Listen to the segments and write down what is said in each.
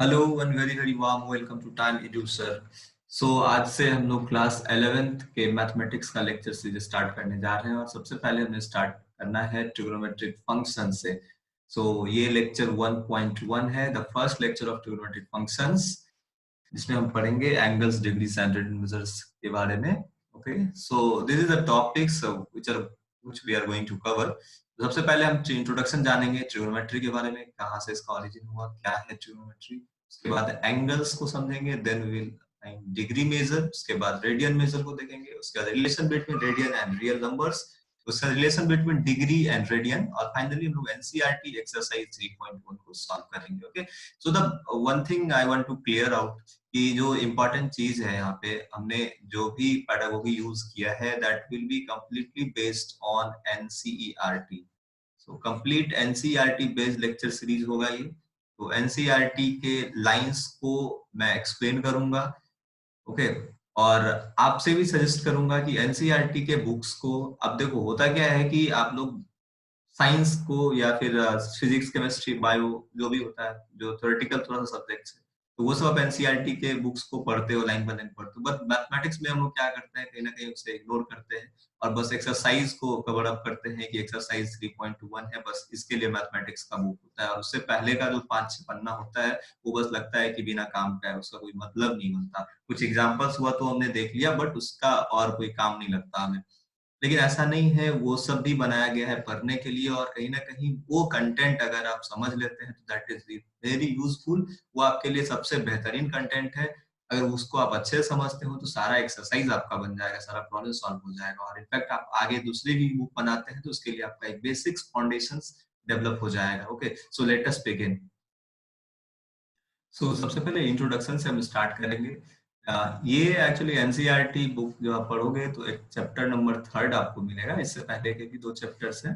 Hello one very very warm welcome to Time Edu sir. So आज से हम लोग क्लास 11th के मैथमेटिक्स का लेक्चर सीरीज स्टार्ट करने जा रहे हैं और सबसे पहले हमें स्टार्ट करना है ट्रिग्नोमेट्रिक फंक्शन से। ये लेक्चर 1.1 है, the first lecture of trigonometric functions, जिसमें हम पढ़ेंगे एंगल्स, डिग्री, स्टैंडर्ड मेजर्स के बारे में। Okay, so this is the topics which we are going to cover. सबसे पहले हम इंट्रोडक्शन जानेंगे ट्रिग्नोमेट्री के बारे में, कहाँ से इसका ओरिजिन हुआ, क्या है ट्रिग्नोमेट्री। उसके बाद एंगल्स को समझेंगे, then we will degree measure, उसके बाद रेडियन मेजर को देखेंगे, उसके बाद relation between radian and real numbers, उसका relation between degree and radian, और फाइनली हम लोग एनसीईआरटी एक्सरसाइज 3.1 को सॉल्व करेंगे। Okay, so the one thing I want to clear out कि जो इम्पोर्टेंट चीज है यहाँ पे, हमने जो भी पेडागोगी यूज किया है that will be completely based on NCERT. So complete NCERT based lecture series होगा ये। तो एनसीईआरटी के लाइंस को मैं एक्सप्लेन करूंगा। ओके, और आपसे भी सजेस्ट करूंगा कि एनसीईआरटी के बुक्स को, अब देखो होता क्या है कि आप लोग साइंस को या फिर फिजिक्स, केमिस्ट्री, बायो, जो भी होता है, जो थ्योरेटिकल थोड़ा सा सब्जेक्ट्स है, तो वो सब आप एनसीईआरटी के बुक्स को पढ़ते हो, लाइन बाय लाइन पढ़ते हो। बट मैथमेटिक्स में हम लोग क्या करते हैं, कहीं ना कहीं उसे इग्नोर करते हैं और बस एक्सरसाइज को कवर अप करते हैं कि एक्सरसाइज 3.1 है, बस इसके लिए मैथमेटिक्स का बुक होता है। और उससे पहले का जो 5-6 पन्ना होता है वो बस लगता है कि बिना काम का है, उसका कोई मतलब नहीं बनता। कुछ एग्जाम्पल्स हुआ तो हमने देख लिया, बट उसका और कोई काम नहीं लगता हमें। लेकिन ऐसा नहीं है, वो सब भी बनाया गया है पढ़ने के लिए, और कहीं ना कहीं वो कंटेंट अगर आप समझ लेते हैं तो दैट इज वेरी यूजफुल। वो आपके लिए सबसे बेहतरीन कंटेंट है। अगर उसको आप अच्छे से समझते हो तो सारा एक्सरसाइज आपका बन जाएगा, सारा प्रॉब्लम सॉल्व हो जाएगा, और इनफैक्ट आप आगे दूसरे भी बुक बनाते हैं तो उसके लिए आपका एक बेसिक्स फाउंडेशन डेवलप हो जाएगा। Okay, so let us begin. सबसे पहले इंट्रोडक्शन से हम स्टार्ट करेंगे। ये एक्चुअली एनसीईआरटी बुक जो आप पढ़ोगे तो एक चैप्टर नंबर 3 आपको मिलेगा। इससे पहले के भी 2 चैप्टर्स हैं।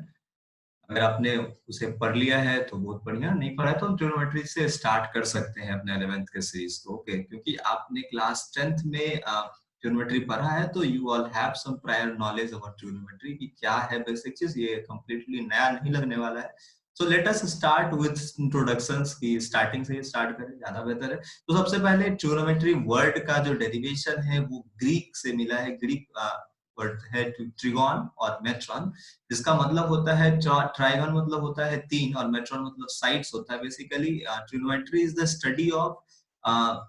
अगर आपने उसे पढ़ लिया है तो बहुत बढ़िया, नहीं पढ़ा है तो ट्रिग्नोमेट्री से स्टार्ट कर सकते हैं अपने 11th के सीरीज को। ओके, क्योंकि आपने क्लास 10th में ट्रिग्नोमेट्री पढ़ा है तो you all have some prior knowledge about trigonometry कि क्या है बेसिक चीज, ये कंप्लीटली नया नहीं लगने वाला है। So let us start with introductions की स्टार्टिंग से स्टार्ट करें, ज्यादा बेहतर है। तो सबसे पहले ट्रिग्नोमेट्री वर्ड का जो डेरिवेशन है वो ग्रीक से मिला है। ग्रीक वर्ड है ट्रिगोन और मेट्रॉन, जिसका मतलब होता है ट्राइगन, मतलब होता है तीन, और मेट्रॉन मतलब साइड्स होता है। Basically trigonometry is the study of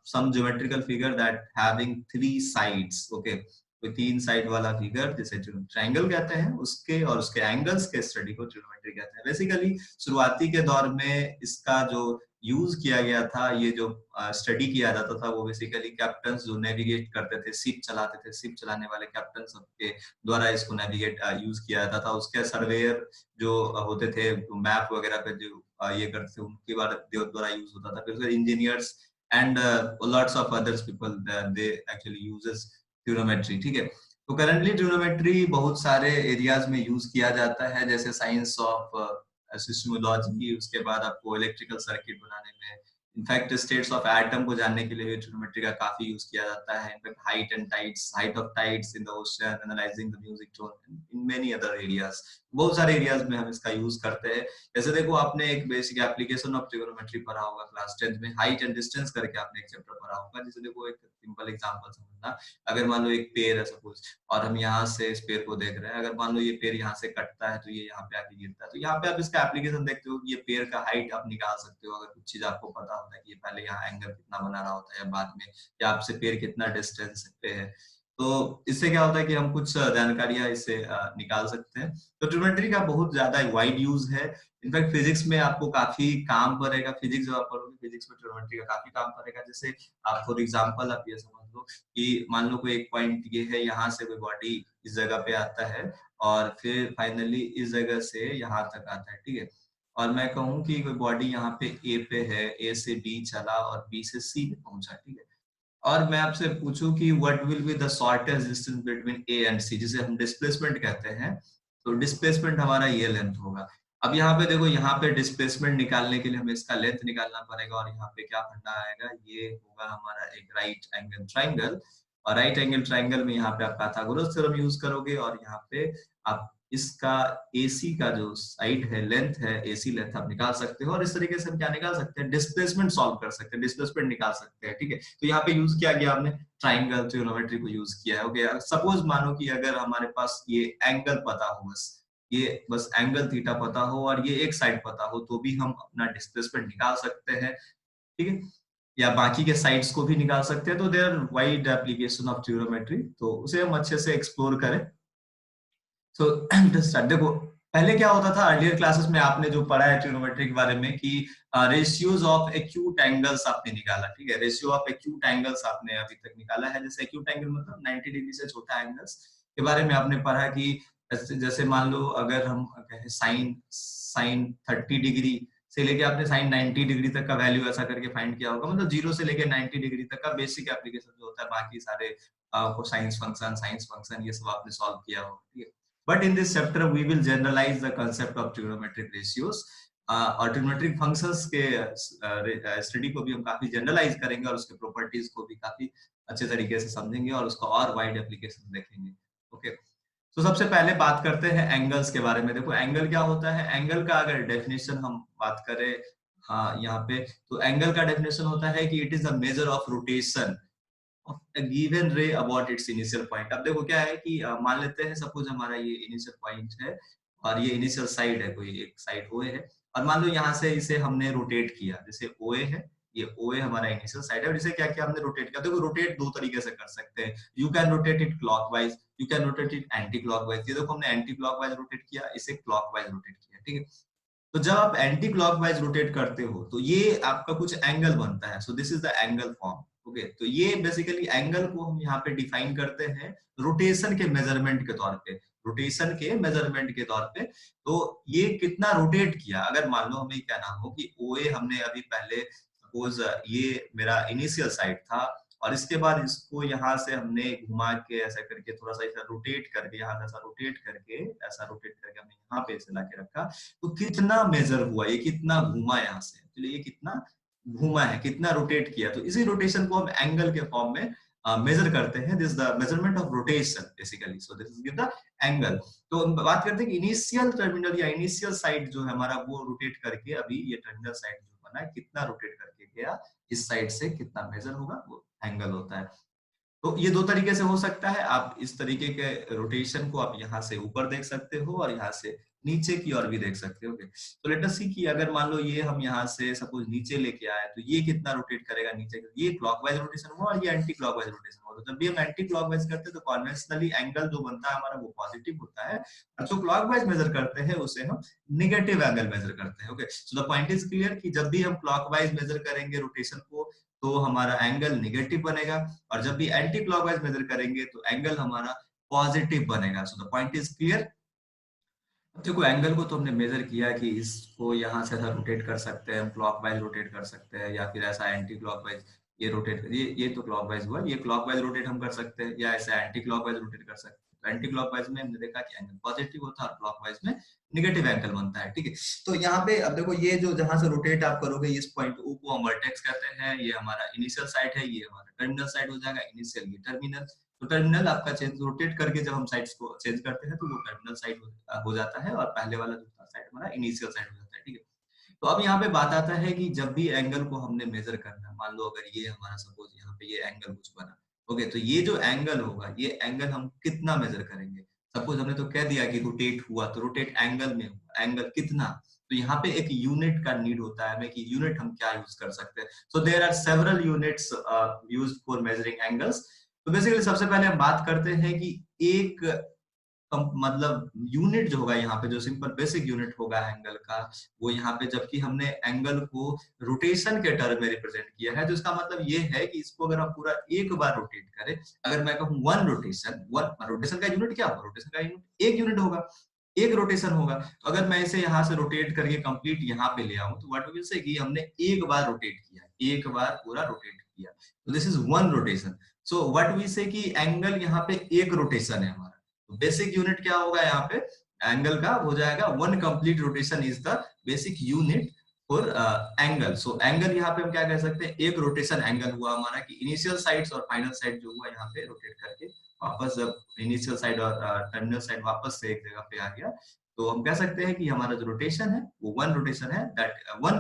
some geometrical figure that having three sides. Okay, कोई तीन साइड वाला फिगर जिसे ट्रायंगल कहते हैं, उसके और उसके एंगल्स के स्टडी को ट्रिग्नोमेट्री कहते हैं। बेसिकली शुरुआती के दौर में इसका जो यूज किया गया था, ये जो स्टडी किया जाता था, वो बेसिकली कैप्टन जो नेविगेट करते थे, शिप चलाते थे, शिप चलाने वाले कैप्टन सबके द्वारा इसको नेविगेट यूज किया जाता था। उसके सर्वेयर जो होते थे, मैप वगैरह पे जो ये करते थे, उनके द्वारा यूज होता था। फिर engineers and lots of others people they actually uses trigonometry. ठीक है, तो करंटली ट्रिग्नोमेट्री बहुत सारे एरियाज में यूज किया जाता है, जैसे साइंस ऑफ सिस्मोलॉजी, उसके बाद आपको इलेक्ट्रिकल सर्किट बनाने में, इनफैक्ट स्टेट्स ऑफ एटम को जानने के लिए ट्रिग्नोमेट्री का काफी यूज किया जाता है। In fact height and tides, height of tides in the ocean, analysing the music tone, in many other areas, बहुत सारे एरियाज में हम इसका यूज करते हैं। जैसे देखो, आपने एक बेसिक एप्लीकेशन ऑफ ट्रिग्नोमेट्री पढ़ा होगा क्लास 10th में, हाइट एंड डिस्टेंस करके आपने एक चैप्टर पढ़ा होगा। जैसे देखो, एक सिंपल एग्जांपल समझना, अगर मान लो एक पेड़ है सपोज, और हम यहाँ से इस पेड़ को देख रहे हैं, अगर मान लो ये पेड़ यहाँ से कटता है तो ये यहाँ पे आके गिरता है, तो यहाँ पे आप इसका एप्लीकेशन देखते हो कि ये पेड़ का हाइट आप निकाल सकते हो। अगर कुछ चीज आपको पता होता है कि ये पहले यहाँ एंगल कितना बना रहा होता है बाद में, या आपसे पेड़ कितना डिस्टेंस पे है, तो इससे क्या होता है कि हम कुछ जानकारियां इससे निकाल सकते हैं। तो ट्रिग्नोमेट्री का बहुत ज्यादा वाइड यूज है। इनफैक्ट फिजिक्स में आपको काफी काम पड़ेगा, फिजिक्स जब आप पढ़ोगे फिजिक्स में ट्रिग्नोमेट्री का काफी काम पड़ेगा। जैसे आप फॉर एग्जांपल आप ये समझ लो कि मान लो कोई एक पॉइंट ये है, यहाँ से कोई बॉडी इस जगह पे आता है, और फिर फाइनली इस जगह से यहाँ तक आता है। ठीक है, और मैं कहूँ कि कोई बॉडी यहाँ पे ए पे है, ए से बी चला और बी से सी पे पहुंचा। ठीक है, और मैं आपसे पूछूं कि what will be the shortest distance between A and C, जिसे हम डिस्प्लेसमेंट कहते हैं, तो डिस्प्लेसमेंट हमारा ये लेंथ होगा। अब यहाँ पे देखो, यहाँ पे डिस्प्लेसमेंट निकालने के लिए हमें इसका लेंथ निकालना पड़ेगा, और यहाँ पे क्या फंडा आएगा, ये होगा हमारा एक राइट एंगल ट्राइंगल। और राइट एंगल ट्राइंगल में यहाँ पे आप पाइथागोरस थ्योरम यूज करोगे, और यहाँ पे आप इसका AC का जो साइड है, लेंथ है, AC लेंथ आप निकाल सकते हो। और इस तरीके से हम क्या निकाल सकते हैं, डिस्प्लेसमेंट सॉल्व कर सकते हैं, डिस्प्लेसमेंट निकाल सकते हैं। ठीक है, तो यहाँ पे यूज किया गया हमने ट्राइंगल ट्रिग्नोमेट्री को यूज किया है। ओके, सपोज मानो कि अगर हमारे पास ये एंगल पता हो, बस एंगल थीटा पता हो और ये एक साइड पता हो, तो भी हम अपना डिस्प्लेसमेंट निकाल सकते हैं। ठीक है, या बाकी के साइड्स को भी निकाल सकते हैं। तो there wide application of trigonometry, तो उसे हम अच्छे से एक्सप्लोर करें। सो देखो, पहले क्या होता था, अर्लियर क्लासेस में आपने जो पढ़ा है ट्रिग्नोमेट्री के बारे में कि रेशियोज ऑफ एक्यूट एंगल्स आपने निकाला। ठीक है, रेशियो ऑफ एक्यूट एंगल्स आपने अभी तक निकाला है। जैसे एक्यूट एंगल मतलब 90 डिग्री से छोटा एंगल्स के बारे में आपने पढ़ा कि जैसे मान लो अगर हम कहें साइन साइन 30 डिग्री से लेके आपने साइन 90 डिग्री तक का वैल्यू ऐसा करके फाइंड किया होगा। मतलब 0 से लेके 90 डिग्री तक का बेसिक एप्लीकेशन जो होता है, बाकी सारे कोसाइंस फंक्शन, साइंस फंक्शन, ये सब आपने सॉल्व किया होगा। ठीक है, but in this chapter we will generalize the concept of trigonometric ratios और ट्रिग्नोमेट्रिक फंक्शंस के स्टडी को भी हम काफी जनरलाइज करेंगे और उसके प्रॉपर्टीज को भी काफी अच्छे तरीके से समझेंगे और उसका और वाइड एप्लीकेशन देखेंगे। ओके, तो सबसे पहले बात करते हैं एंगल्स के बारे में। देखो, एंगल क्या होता है। एंगल का अगर डेफिनेशन हम बात करें, हाँ यहाँ पे, तो एंगल का डेफिनेशन होता है कि it is the measure of rotation of a given ray about its initial point। अब देखो क्या है कि मान लेते हैं सपोज हमारा ये इनिशियल पॉइंट है और ये इनिशियल साइड है, कोई एक साइड OA है, और मान लो यहाँ से इसे हमने रोटेट किया। जैसे OA है, ये OA हमारा इनिशियल साइड है, और इसे क्या किया हमने, रोटेट किया। देखो, रोटेट दो तरीके से कर सकते हैं। You can rotate it clockwise, you can rotate it anti clockwise. ये देखो, हमने एंटी क्लॉकवाइज रोटेट किया, इसे क्लॉकवाइज रोटेट किया। ठीक है, तो जब आप एंटी क्लॉकवाइज रोटेट करते हो तो ये आपका कुछ एंगल बनता है। So this is the angle form. Okay, तो ये बेसिकली एंगल को हम यहाँ पे डिफाइन करते हैं रोटेशन के मेजरमेंट के तौर पे, रोटेशन के मेजरमेंट के तौर पे। तो ये कितना रोटेट किया, अगर मान लो हमें क्या नाम हो कि OA हमने अभी पहले सपोज ये मेरा इनिशियल साइड था, और इसके बाद इसको यहाँ से हमने घुमा के ऐसा करके थोड़ा सा ऐसा रोटेट करके, यहाँ से ऐसा रोटेट करके, ऐसा रोटेट करके हमने यहाँ पे इसे लाके रखा। तो कितना मेजर हुआ, ये कितना घूमा यहाँ से, तो ये कितना घूमा है, कितना रोटेट किया। तो इसी रोटेशन को हम एंगल के फॉर्म में मेजर करते हैं। This the measurement of rotation basically. So this is the angle. तो हम बात करते हैं कि इनिशियल टर्मिनल या इनिशियल साइड जो है हमारा, वो रोटेट करके, अभी ये टर्मिनल साइड जो बना है, कितना रोटेट करके गया, इस साइड से कितना मेजर होगा, वो एंगल होता है। तो ये दो तरीके से हो सकता है। आप इस तरीके के रोटेशन को आप यहाँ से ऊपर देख सकते हो और यहाँ से नीचे की ओर भी देख सकते हो। तो लेट अस सी कि अगर मान लो ये हम यहाँ से सपोज नीचे लेके आए, तो ये कितना रोटेट करेगा नीचे। ये क्लॉकवाइज रोटेशन हुआ और ये एंटी क्लॉकवाइज रोटेशन हुआ। तो जब भी हम एंटी क्लॉकवाइज करते हैं तो कॉन्वेंशनली एंगल जो बनता है हमारा, वो पॉजिटिव होता है, और जो क्लॉकवाइज मेजर करते हैं उसे हम निगेटिव एंगल मेजर करते हैं। Okay, so the point is clear कि जब भी हम क्लॉकवाइज मेजर करेंगे रोटेशन को, तो हमारा एंगल निगेटिव बनेगा, और जब भी एंटी क्लॉकवाइज मेजर करेंगे तो एंगल हमारा पॉजिटिव बनेगा। So the point is clear. देखो, एंगल को तो हमने मेजर किया कि इसको यहाँ से ऐसा रोटेट कर सकते हैं, क्लॉकवाइज रोटेट कर सकते हैं, या फिर ऐसा एंटी क्लॉकवाइज ये रोटेट, ये तो क्लॉकवाइज हुआ, ये क्लॉकवाइज रोटेट हम कर सकते हैं, या ऐसा एंटी क्लॉकवाइज रोटेट कर सकते हैं। तो एंटी क्लॉकवाइज में हमने देखा कि एंगल पॉजिटिव होता है और क्लॉकवाइज में निगेटिव एंगल बनता है। ठीक है, तो यहाँ पे अब देखो, ये जो जहां से रोटेट आप करोगे, इस पॉइंट O को हम वर्टेक्स कहते हैं। ये हमारा इनिशियल साइड है, ये हमारा टर्मिनल साइड हो जाएगा। इनिशियल, ये टर्मिनल। तो टर्मिनल आपका चेंज, रोटेट करके जब हम साइड्स को चेंज करते हैं तो वो टर्मिनल साइड हो जाता है, और पहले वाला जो साइड हमारा इनिशियल साइड हो जाता है। ठीक है, तो अब यहाँ पे बात आता है कि जब भी एंगल को हमने मेजर करना है, मान लो अगर ये हमारा सपोज यहाँ पे ये एंगल कुछ बना, ओके, तो ये जो एंगल होगा, ये एंगल हम कितना मेजर करेंगे। सपोज हमने तो कह दिया कि रोटेट हुआ, तो रोटेट एंगल में हुआ, एंगल कितना। तो यहाँ पे एक यूनिट का नीड होता है हमें कि यूनिट हम क्या यूज कर सकते हैं। So there are several units used for measuring angles. तो बेसिकली सबसे पहले हम बात करते हैं कि एक मतलब यूनिट जो होगा यहाँ पे, जो सिंपल बेसिक यूनिट होगा एंगल का, वो यहाँ पे, जबकि हमने एंगल को रोटेशन के टर्म में रिप्रेजेंट किया है, तो इसका मतलब ये है कि इसको अगर हम पूरा एक बार रोटेट करें, अगर मैं कहूँ वन रोटेशन, वन रोटेशन का यूनिट क्या होगा, रोटेशन का यूनिट एक यूनिट होगा, एक रोटेशन होगा। तो अगर मैं इसे यहाँ से रोटेट करके कंप्लीट यहाँ पे ले आऊं, तो व्हाट विल से कि हमने एक बार रोटेट किया, एक बार पूरा रोटेट किया, तो this is one rotation. So what we say कि एंगल यहाँ पे एक रोटेशन है हमारा। तो बेसिक यूनिट क्या होगा यहाँ पे, एंगल का हो जाएगा one complete rotation is the basic unit for angle. So angle यहाँ पे हम क्या कह सकते हैं, एक रोटेशन एंगल हुआ हमारा कि इनिशियल साइड और फाइनल साइड जो हुआ यहाँ पे रोटेट करके वापस जब इनिशियल साइड और टर्मिनल साइड वापस से एक जगह पे आ गया, तो हम कह सकते हैं कि हमारा जो रोटेशन है वो वन रोटेशन है, दैट वन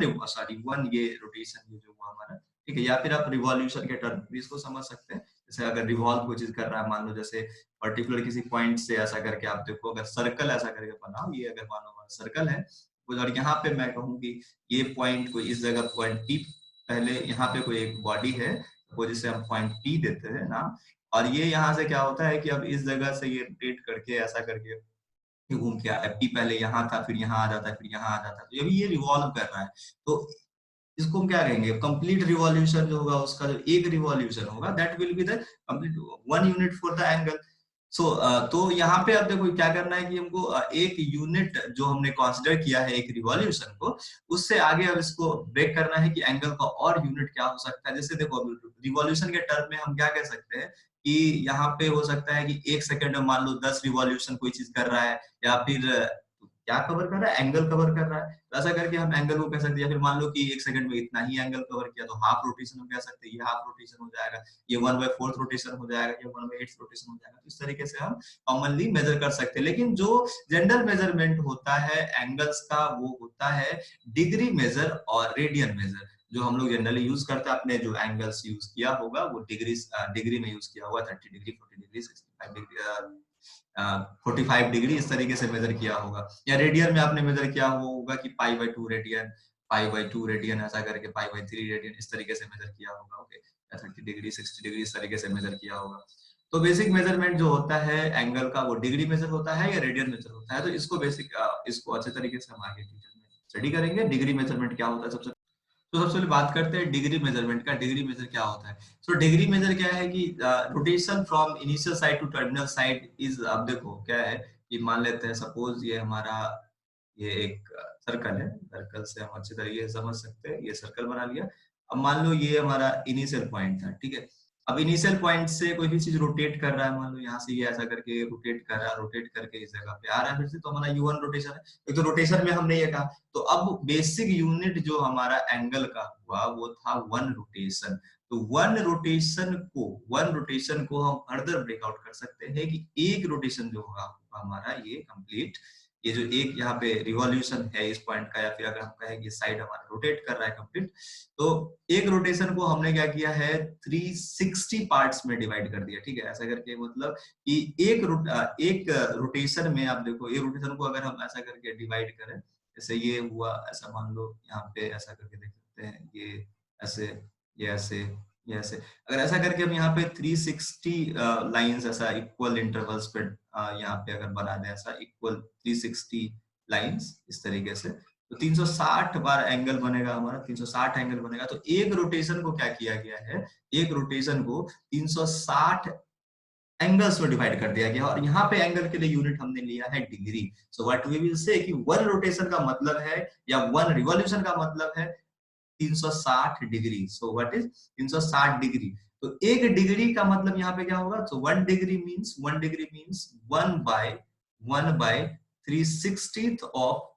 ये रोटेशन जो हुआ हमारा, ठीक है। या फिर आप रिवॉल्यूशन के टर्म भी इसको समझ सकते हैं। जैसे अगर रिवॉल्व कोई चीज कर रहा है, मान लो जैसे पर्टिकुलर किसी पॉइंट से ऐसा करके आप देखो, अगर सर्कल ऐसा करके बनाओ, ये अगर मान लो सर्कल है, और यहाँ पे मैं कहूँ कि ये पॉइंट को इस जगह पॉइंट पी, पहले यहाँ पे कोई एक बॉडी है वो जिसे हम पॉइंट पी देते हैं नाम, और ये यहाँ से क्या होता है कि अब इस जगह से ये रोटेट करके ऐसा करके घूम के आया, पी पहले यहाँ था फिर यहाँ आ जाता है फिर यहाँ आ जाता है, तो अभी ये रिवॉल्व कर रहा है। तो इसको हम क्या कहेंगे, कंप्लीट रिवॉल्यूशन जो होगा, उसका जो एक रिवॉल्यूशन होगा that will be the complete one unit for the angle. So तो यहाँ पे अब देखो क्या करना है कि हमको एक यूनिट जो हमने कंसीडर किया है एक रिवॉल्यूशन को, उससे आगे अब इसको ब्रेक करना है कि एंगल का और यूनिट क्या हो सकता है। जैसे देखो रिवॉल्यूशन के टर्म में हम क्या कह सकते हैं कि यहाँ पे हो सकता है कि एक सेकंड में मान लो 10 रिवॉल्यूशन कोई चीज कर रहा है, या फिर क्या कवर कर रहा है, एंगल कवर कर रहा है, तो ऐसा करके हम एंगल को कह सकते हैं। या फिर मान लो कि एक सेकंड में इतना ही एंगल कवर किया, तो हाफ रोटेशन हम कह सकते हैं, ये हाफ रोटेशन हो जाएगा, ये 1/4 रोटेशन हो जाएगा, ये 1/8 रोटेशन हो जाएगा। तो इस तरीके से हम कॉमनली मेजर कर सकते हैं। लेकिन जो जनरल मेजरमेंट होता है एंगल्स का वो होता है डिग्री मेजर और रेडियन मेजर। जो हम लोग जनरली यूज करते हैं, आपने जो एंगल्स यूज किया होगा वो डिग्री में यूज किया होगा, 30 डिग्री, 40 डिग्री, 65 डिग्री, 45 डिग्री, इस तरीके से मेजर किया होगा। या रेडियन में आपने मेजर किया होगा कि π/2 रेडियन, π/2 रेडियन, ऐसा करके π/3 रेडियन, इस तरीके से मेजर किया होगा। ओके, या 30 डिग्री, 60 डिग्री, इस तरीके से मेजर किया होगा। तो बेसिक मेजरमेंट जो होता है एंगल का वो डिग्री मेजर होता है या रेडियन मेजर होता है। तो इसको इसको अच्छे तरीके से हम आगे डिटेल में स्टडी करेंगे, डिग्री मेजरमेंट क्या होता है सबसे। तो सबसे पहले बात करते हैं डिग्री मेजरमेंट का। डिग्री मेजर क्या होता है? सो डिग्री मेजर क्या है कि rotation from initial side to terminal side is, अब देखो क्या है कि मान लेते हैं सपोज ये हमारा ये एक सर्कल है, सर्कल से हम अच्छे तरीके से समझ सकते हैं, ये सर्कल बना लिया। अब मान लो ये हमारा इनिशियल पॉइंट था, ठीक है। अब इनिशियल पॉइंट से कोई भी चीज रोटेट कर रहा है, मान लो यहाँ से ये ऐसा करके रोटेट कर रहा है, रोटेट करके इस जगह पे आ रहा है फिर से, तो हमारा U1 रोटेशन है। एक तो रोटेशन में हमने ये कहा, तो अब बेसिक यूनिट जो हमारा एंगल का हुआ वो था वन रोटेशन। तो वन रोटेशन को हम फर्दर ब्रेकआउट कर सकते हैं कि एक रोटेशन जो होगा हमारा ये कंप्लीट, ये जो एक यहाँ पे रिवॉल्यूशन है इस पॉइंट का, या फिर अगर हम कहें कि साइड हमारा रोटेट कर रहा है कंप्लीट, तो एक रोटेशन को हमने क्या किया है 360 पार्ट्स में डिवाइड कर दिया, ठीक है। ऐसा करके मतलब कि एक रोटेशन में आप देखो, एक रोटेशन को अगर हम ऐसा करके डिवाइड करें, जैसे ये हुआ, ऐसा मान लो यहाँ पे ऐसा करके देख सकते हैं, ये ऐसे, ये ऐसे, ये ऐसे, अगर ऐसा करके हम यहाँ पे 360 लाइंस ऐसा इक्वल इंटरवल्स पे यहाँ पे अगर बना दें ऐसा इक्वल 360 लाइंस इस तरीके से, तो 360 बार एंगल बनेगा हमारा, 360 एंगल बनेगा। तो एक रोटेशन को क्या किया गया है, एक रोटेशन को 360 एंगल्स में डिवाइड कर दिया गया, और यहाँ पे एंगल के लिए यूनिट हमने लिया है degree. So what we will say कि वन रोटेशन का मतलब है या वन रिवॉल्यूशन का मतलब है 360 degree. So what is 360 degree? तो एक डिग्री का मतलब यहाँ पे क्या होगा, तो one degree means 1/1/1/360 of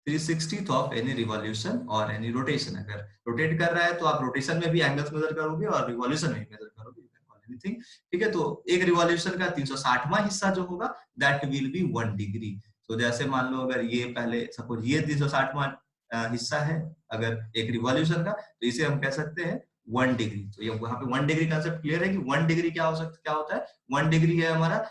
360th of any revolution और एनी रोटेशन। अगर रोटेट कर रहा है तो आप रोटेशन में भी एंगल्स मेजर करोगे और रिवॉल्यूशन में भी मेजर करोगे, एनीथिंग, ठीक है। तो एक रिवॉल्यूशन का 360वां हिस्सा जो होगा दैट विल बी 1 डिग्री। तो जैसे मान लो अगर ये पहले सपोज ये 360वां हिस्सा है अगर एक रिवॉल्यूशन का, तो इसे हम कह सकते हैं 1 डिग्री। तो ये वहां पे 1 डिग्री कंसेप्ट क्लियर है कि 1 डिग्री क्या हो सकता, क्या होता है, 1 डिग्री है हमारा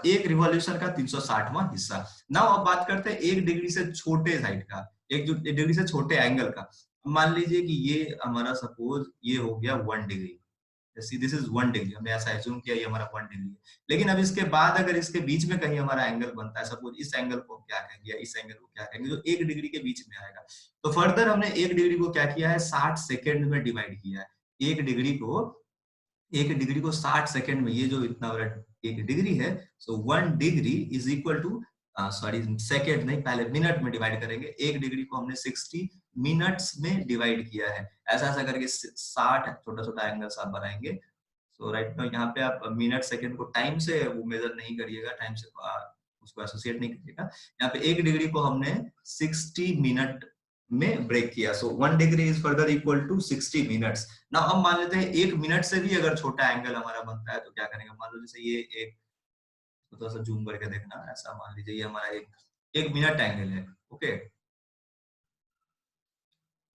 एक रिवॉल्यूशन का 360वां हिस्सा। नाउ अब बात करते हैं एक डिग्री से छोटे साइड का, एक डिग्री से छोटे एंगल का। मान लीजिए कि ये हमारा सपोज ये हो गया 1 डिग्री, दिस इज 1 डिग्री, हमने ऐसा एज्यूम किया ये हमारा 1 डिग्री है। लेकिन अब इसके बाद अगर इसके बीच में कहीं हमारा एंगल बनता है, सपोज इस एंगल को क्या कहेंगे, इस एंगल को क्या कहेंगे, जो 1 डिग्री के बीच में आएगा, तो फर्दर हमने 1 डिग्री को क्या किया है 60 सेकेंड में डिवाइड किया है। एक डिग्री को 60 सेकेंड में, ये जो इतना बड़ा एक डिग्री है, so 1 degree is equal to, sorry second नहीं, पहले मिनट में डिवाइड करेंगे। एक डिग्री को हमने 60 मिनट्स में डिवाइड किया है। ऐसा ऐसा करके 60 छोटा छोटा एंगल्स आप बनाएंगे। सो राइट नाउ यहाँ पे आप मिनट सेकेंड को टाइम से वो मेजर नहीं करिएगा, टाइम से उसको एसोसिएट नहीं करिएगा। यहाँ पे एक डिग्री को हमने 60 मिनट में ब्रेक किया। So 1 degree is further equal to 60 minutes. Now हम मान लेते हैं 1 मिनट से भी अगर छोटा एंगल हमारा बनता है तो क्या करेंगे, मान लो जैसे ये एक, तो थोड़ा सा जूम करके देखना, ऐसा मान लीजिए ये हमारा एक मिनट एंगल है, ओके।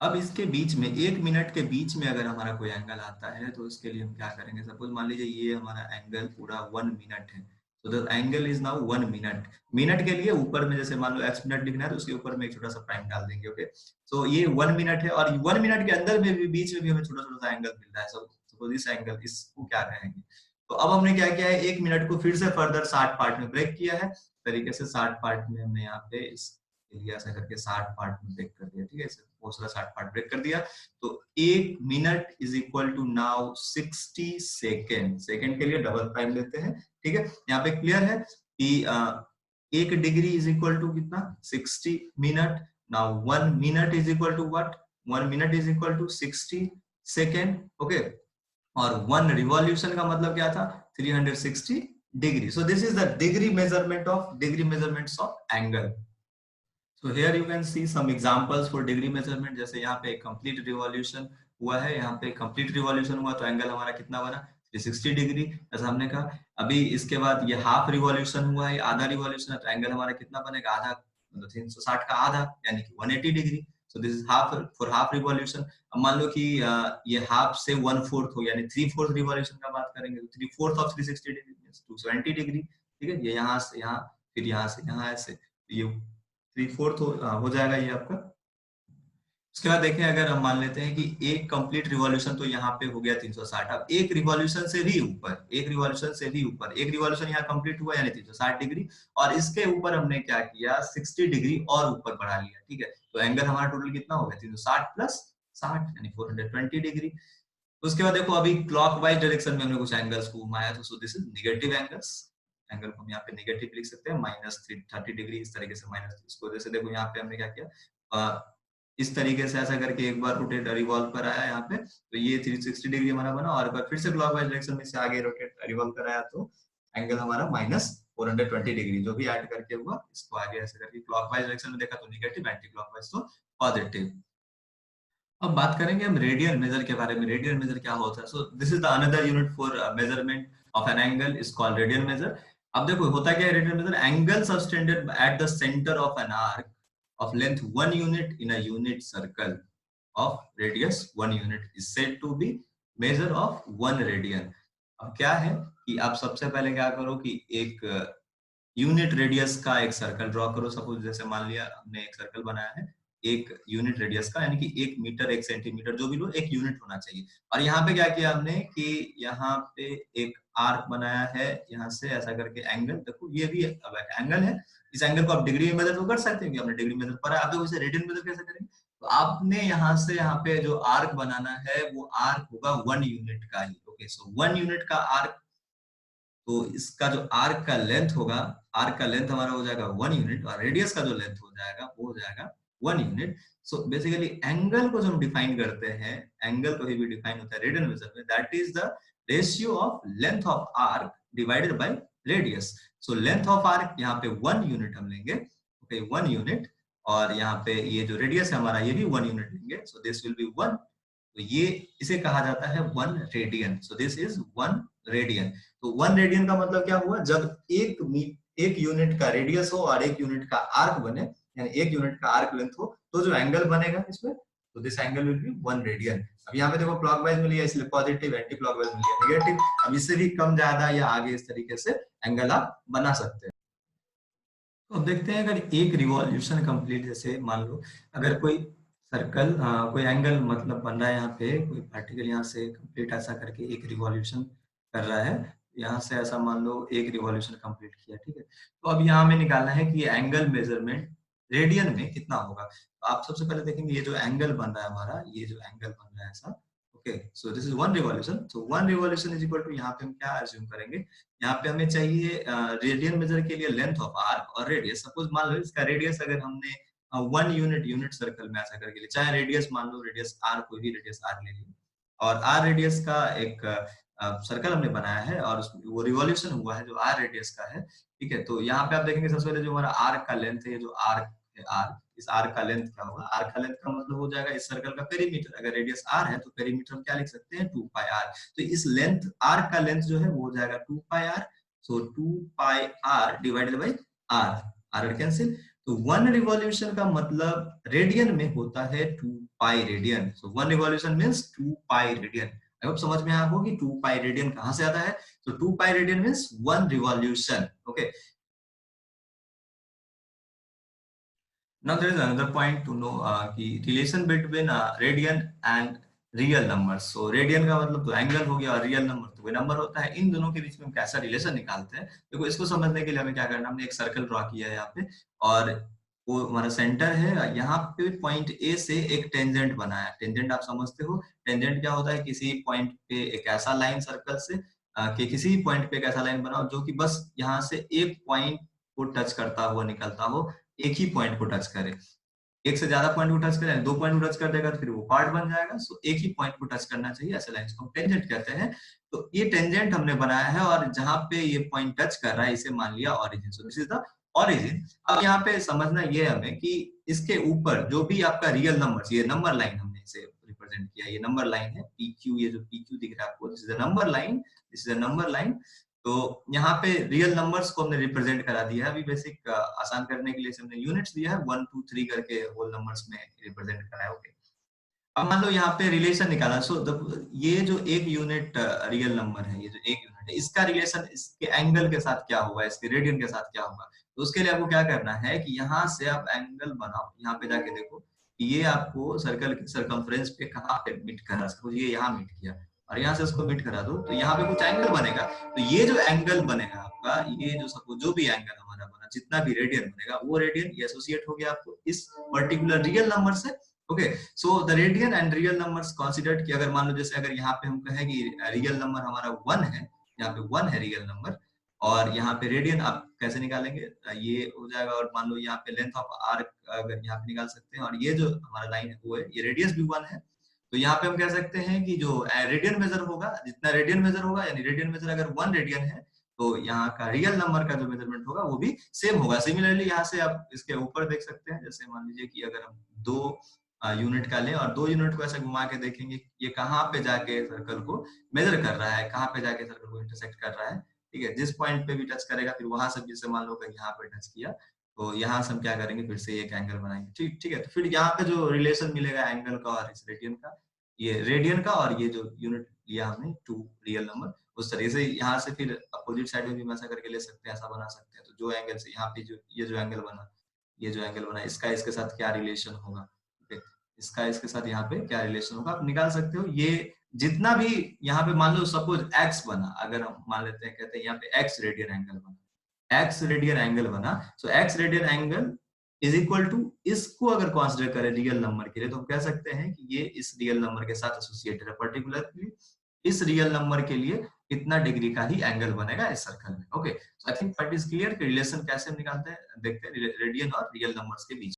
अब इसके बीच में 1 मिनट के बीच में अगर हमारा कोई एंगल आता है तो इसके लिए हम क्या करेंगे, सपोज मान लीजिए ये हमारा एंगल पूरा 1 मिनट है, तो the angle is now 1 minute. Minute के लिए ऊपर में जैसे मान लो x मिनट लिखना है तो उसके ऊपर में एक छोटा सा प्राइम डाल देंगे, ओके। सो ये 1 मिनट है और 1 मिनट के अंदर में भी बीच में भी हमें छोटा छोटा सा एंगल मिल रहा है। सपोज इस एंगल, इसको क्या कहेंगे, तो अब हमने क्या किया है, 1 मिनट को फिर से फर्दर 60 पार्ट में ब्रेक किया है। तरीके से 60 पार्ट में हमने यहाँ पे इस एरिया ऐसा करके 60 पार्ट में ब्रेक कर दिया, ठीक है, बहुत सारा 60 पार्ट ब्रेक कर दिया। तो 1 minute is equal to now 60 second. Second के लिए डबल प्राइम लेते हैं, ठीक है। यहाँ पे क्लियर है कि 1 डिग्री इज इक्वल टू कितना, 60 minute. Now 1 minute is equal to what, 1 minute is equal to 60 second, okay. और 1 रिवॉल्यूशन का मतलब क्या था, 360 degree. So this is the degree measurements of angle. So here you can see some examples for degree measurement। जैसे यहाँ पे complete revolution हुआ है, यहाँ पे कंप्लीट रिवॉल्यूशन हुआ तो एंगल हमारा कितना बना, 360 डिग्री, जैसा हमने कहा। अभी इसके बाद ये हाफ रिवॉल्यूशन हुआ है, आधा रिवॉल्यूशन है, तो एंगल हमारा कितना बनेगा, आधा, मतलब 360 का आधा यानी कि 180 degree. So this is half for half revolution. अब मान लो कि ये हाफ से 1/4 हो, यानी 3/4 रिवॉल्यूशन का बात करेंगे तो 3/4 ऑफ 360 डिग्री 270 डिग्री, ठीक है। ये यहाँ से यहाँ, फिर यहाँ से यहाँ, ऐसे ये 3/4 हो जाएगा ये आपका। उसके बाद देखें, अगर हम मान लेते हैं कि एक कंप्लीट रिवॉल्यूशन तो यहाँ पे हो गया 360। अब एक रिवॉल्यूशन से भी ऊपर, एक रिवॉल्यूशन यहाँ कंप्लीट हुआ यानी 360 डिग्री, और इसके ऊपर हमने क्या किया, 60 डिग्री और ऊपर बढ़ा लिया, ठीक है। तो एंगल हमारा टोटल कितना हो गया, 360 प्लस 60 यानी 420 डिग्री। उसके बाद देखो, अभी क्लॉकवाइज डायरेक्शन में हमने कुछ एंगल्स को घुमाया, तो सो this is negative angles. Angle को हम यहाँ पे नेगेटिव लिख सकते हैं, -30 डिग्री, इस तरीके से माइनस। इसको जैसे देखो यहाँ पे हमने क्या किया, इस तरीके से ऐसा करके एक बार रोटेट रिवॉल्व कराया यहाँ पे, तो ये 360 डिग्री हमारा बना। और एक बार फिर से क्लॉकवाइज डायरेक्शन में से आगे रोटेट रिवॉल्व कराया तो एंगल हमारा -420 डिग्री, जो भी ऐड करके हुआ, इसको आगे ऐसे करके क्लॉकवाइज डायरेक्शन में देखा तो नेगेटिव, एंटी क्लॉकवाइज तो पॉजिटिव। अब बात करेंगे हम रेडियल मेजर के बारे में। रेडियल मेजर क्या होता है, so this is the another unit for measurement of an angle, is called radial measure. अब देखो होता क्या है radial measure, angle subtended at the centre of an arc of length 1 unit in a unit circle of radius 1 unit is said to be measure of 1 radian। अब क्या है कि आप सबसे पहले क्या करो कि एक यूनिट रेडियस का एक सर्कल ड्रॉ करो। सपोज जैसे मान लिया हमने एक सर्कल बनाया है एक यूनिट रेडियस का, यानी कि 1 मीटर 1 सेंटीमीटर जो भी लो, एक यूनिट होना चाहिए। और यहाँ पे क्या किया हमने कि यहाँ पे एक आर्क बनाया है, यहाँ से ऐसा करके एंगल, देखो ये भी अब एंगल है। इस एंगल को आप डिग्री में मेजर तो कर सकते हैं कि हमने डिग्री मेजर करा, आप इसे रेडियन मेजर कैसे करेंगे, तो आपने यहाँ से यहाँ पे जो आर्क बनाना है वो आर्क होगा 1 यूनिट का ही, ओके। सो 1 यूनिट का आर्क, तो इसका जो आर्क का लेंथ होगा, आर्क का लेंथ हमारा हो जाएगा 1 यूनिट, और रेडियस का जो लेंथ हो जाएगा वो हो जाएगा 1 यूनिट। सो बेसिकली एंगल को जो हम डिफाइन करते हैं, एंगल को भी डिफाइन होता है रेडियन मेजर में, that is the ratio of length of arc divided by radius. So length of arc यहाँ पे 1 यूनिट हम लेंगे, ओके, 1 यूनिट। और यहाँ पे ये जो रेडियस है हमारा, ये भी 1 यूनिट लेंगे, सो दिस विल बी 1। तो ये इसे कहा जाता है 1 radian. So this is 1 radian. तो 1 रेडियन का मतलब क्या हुआ, जब एक यूनिट का रेडियस हो और 1 यूनिट का आर्क बने, यानी 1 यूनिट का आर्क लेंथ हो, तो जो एंगल बनेगा इसमें, तो this angle will B 1 radian. अब यहाँ पे देखो क्लॉकवाइज में लिया इसलिए पॉजिटिव, एंटी क्लॉकवाइज में लिया नेगेटिव। अब इससे भी कम ज्यादा या आगे इस तरीके से एंगल आप बना सकते हैं। तो अब देखते हैं, अगर एक रिवॉल्यूशन कंप्लीट, जैसे मान लो अगर कोई सर्कल, कोई एंगल मतलब बन रहा है, यहाँ पे कोई पार्टिकल यहाँ से कंप्लीट ऐसा करके एक रिवॉल्यूशन कर रहा है, यहाँ से ऐसा मान लो एक रिवॉल्यूशन कंप्लीट किया, ठीक है। तो अब यहाँ हमें निकालना है कि एंगल मेजरमेंट रेडियन में कितना होगा। तो आप सबसे पहले देखेंगे ये जो एंगल बन रहा है हमारा, ये जो एंगल बन रहा है ऐसा, okay. So this is 1 revolution. So 1 revolution is equal to, यहाँ पे हम क्या अज्यूम करेंगे, यहाँ पे हमें चाहिए रेडियन मेजर के लिए लेंथ ऑफ आर्क और रेडियस। सपोज मान लो इसका रेडियस अगर हमने 1 यूनिट सर्कल में ऐसा करके, चाहे रेडियस मान लो, रेडियस आर, कोई भी रेडियस आर ले ली, और आर रेडियस का एक सर्कल हमने बनाया है, और वो रिवॉल्यूशन हुआ है जो आर रेडियस का है, ठीक है। तो यहाँ पे आप देखेंगे सबसे पहले जो हमारा आर्क का लेंथ है, जो आर्क आर, इस आर का लेंथ क्या होगा, आर का लेंथ का मतलब हो जाएगा इस सर्कल का पेरीमीटर, अगर रेडियस आर है तो पेरीमीटर हम क्या लिख सकते हैं 2 पाई आर, तो इस लेंथ आर का लेंथ जो है वो हो जाएगा 2 pi R, so 2 pi R divided by R, R cancel, तो 1 रिवॉल्यूशन का मतलब रेडियन में होता है 2 pi radian, so 1 revolution means 2 pi radian, I hope समझ में आया होगा कि 2 पाई रेडियन कहां से आता है, तो 2 pi radian means 1 revolution, okay. Now there is another point to know कि relation between radian and real numbers. So radian का मतलब तो एंगल हो गया और रियल नंबर तो कोई नंबर होता है, इन दोनों के बीच में हम कैसा रिलेशन निकालते हैं, देखो इसको समझने के लिए हमें क्या करना है, हमने एक सर्कल ड्रॉ किया है यहाँ पे और वो हमारा सेंटर है, यहाँ पे पॉइंट ए से एक टेंजेंट बना है, टेंजेंट आप समझते हो, टेंजेंट क्या होता है, किसी पॉइंट पे एक ऐसा लाइन सर्कल से कि किसी पॉइंट पे एक ऐसा लाइन बनाओ जो कि बस यहाँ से एक पॉइंट को टच करता हुआ निकलता हो, एक ही पॉइंट को टच करे, एक से ज्यादा पॉइंट को टच करें, दो पॉइंट को टच कर देगा तो फिर वो पार्ट बन जाएगा, सो एक ही पॉइंट को टच करना चाहिए, ऐसे लाइंस को हम टेंजेंट कहते हैं, तो ये टेंजेंट हमने बनाया है और जहां पे ये पॉइंट टच कर रहा है इसे मान लिया origin, so this is the origin. अब यहाँ पे समझना ये हमें कि इसके ऊपर जो भी आपका रियल नंबर, ये नंबर लाइन हमने इसे रिप्रेजेंट किया, ये नंबर लाइन है पी क्यू, ये जो पी क्यू दिख रहा है आपको, this is a number line, this is a number line, तो यहाँ पे रियल नंबर्स को हमने रिप्रेजेंट करा दिया है, अभी बेसिक आसान करने के लिए हमने यूनिट्स दिया है 1 2 3 करके होल नंबर्स में रिप्रेजेंट करा है, ओके। अब मान लो यहाँ पे रिलेशन निकाला, सो ये जो एक यूनिट रियल नंबर है, ये जो एक यूनिट है, इसका रिलेशन इसके एंगल के साथ क्या होगा, इसके रेडियन के साथ क्या होगा, तो उसके लिए आपको क्या करना है कि यहाँ से आप एंगल बनाओ, यहाँ पे जाके देखो कि ये आपको सर्कल के सरकमफ्रेंस पे कहाँ पे मीट कर रहा है, सपोज ये यहाँ मीट किया और यहाँ से इसको मीट करा दो तो यहाँ पे कुछ एंगल बनेगा, तो ये जो एंगल बनेगा आपका, ये जो सपोज जो भी एंगल हमारा बना, जितना भी रेडियन बनेगा वो रेडियन ये एसोसिएट हो गया आपको इस पर्टिकुलर रियल नंबर से, okay. So the radian and real numbers considered कि अगर मान लो जैसे अगर यहाँ पे हम कहें कि रियल नंबर हमारा 1 है, यहाँ पे 1 है रियल नंबर और यहाँ पे रेडियन आप कैसे निकालेंगे, ये हो जाएगा, और मान लो यहाँ पे लेंथ ऑफ आर्क अगर यहाँ पे निकाल सकते हैं और ये जो हमारा लाइन है वो है, ये रेडियस भी 1 है, तो यहाँ पे हम कह सकते हैं कि जो रेडियन मेजर होगा, जितना रेडियन मेजर होगा, यानी रेडियन मेजर अगर 1 रेडियन है तो यहाँ का रियल नंबर का जो मेजरमेंट होगा वो भी सेम होगा। सिमिलरली यहाँ से आप इसके ऊपर देख सकते हैं, जैसे मान लीजिए कि अगर हम 2 यूनिट का लें और 2 यूनिट को ऐसे घुमा के देखेंगे ये कहाँ पे जाके सर्कल को मेजर कर रहा है, कहाँ पे जाके सर्कल को इंटरसेक्ट कर रहा है, ठीक है, जिस पॉइंट पे भी टच करेगा फिर वहां से जैसे मान लो कि यहाँ पे टच किया तो यहाँ से हम क्या करेंगे, फिर से एक एंगल बनाएंगे, ठीक ठीक है, तो फिर यहाँ पे जो रिलेशन मिलेगा एंगल का और इस रेडियन का, ये रेडियन का और ये जो यूनिट लिया हमने 2 रियल नंबर, उस तरीके से यहाँ से फिर अपोजिट साइड में भी हम ऐसा करके ले सकते हैं, ऐसा बना सकते हैं, तो जो एंगल से यहाँ पे जो ये जो एंगल बना, ये जो एंगल बना इसका इसके साथ क्या रिलेशन होगा, ठीक है, इसका इसके साथ यहाँ पे क्या रिलेशन होगा आप निकाल सकते हो। ये जितना भी यहाँ पे मान लो सपोज एक्स बना, अगर हम मान लेते हैं कहते हैं यहाँ पे एक्स रेडियन एंगल बना, एक्स रेडियन एंगल बना, so x radian angle is equal to, इसको अगर कंसीडर करें रियल नंबर के लिए तो हम कह सकते हैं कि ये इस रियल नंबर के साथ एसोसिएटेड है, पर्टिकुलरली इस रियल नंबर के लिए इतना डिग्री का ही एंगल बनेगा इस सर्कल में, okay. So I think point is clear कि रिलेशन कैसे हम निकालते हैं, देखते हैं रेडियन और रियल नंबर्स के बीच।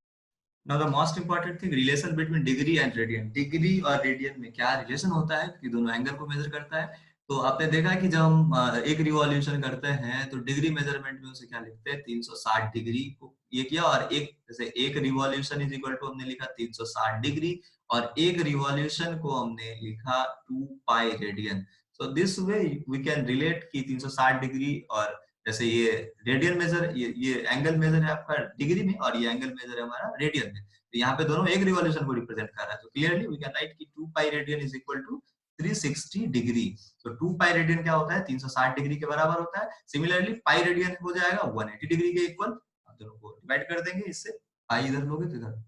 Now the most important thing, relation between degree and radian, degree और रेडियन में क्या रिलेशन होता है कि दोनों एंगल को मेजर करता है, तो आपने देखा कि जब हम एक रिवॉल्यूशन करते हैं तो डिग्री मेजरमेंट में उसे क्या लिखते हैं 360 डिग्री को ये किया, और एक जैसे एक रिवॉल्यूशन इज इक्वल टू हमने लिखा 360 डिग्री और एक रिवॉल्यूशन को हमने लिखा 2 pi radian, so this way we can relate कि 360 डिग्री, और जैसे ये रेडियन मेजर, ये एंगल मेजर है आपका डिग्री में और ये एंगल मेजर है हमारा रेडियन में, तो यहाँ पे दोनों एक रिवॉल्यूशन को रिप्रेजेंट कर रहा है, तो क्लियरली वी कैन राइट कि 2 pi radian is equal to 360 degree, तो 2 पाई रेडियन क्या होता है 360 डिग्री के बराबर होता है। सिमिलरली पाई रेडियन हो जाएगा 180 डिग्री के इक्वल, आप दोनों को डिवाइड कर देंगे इससे, पाई इधर लोगे तो इधर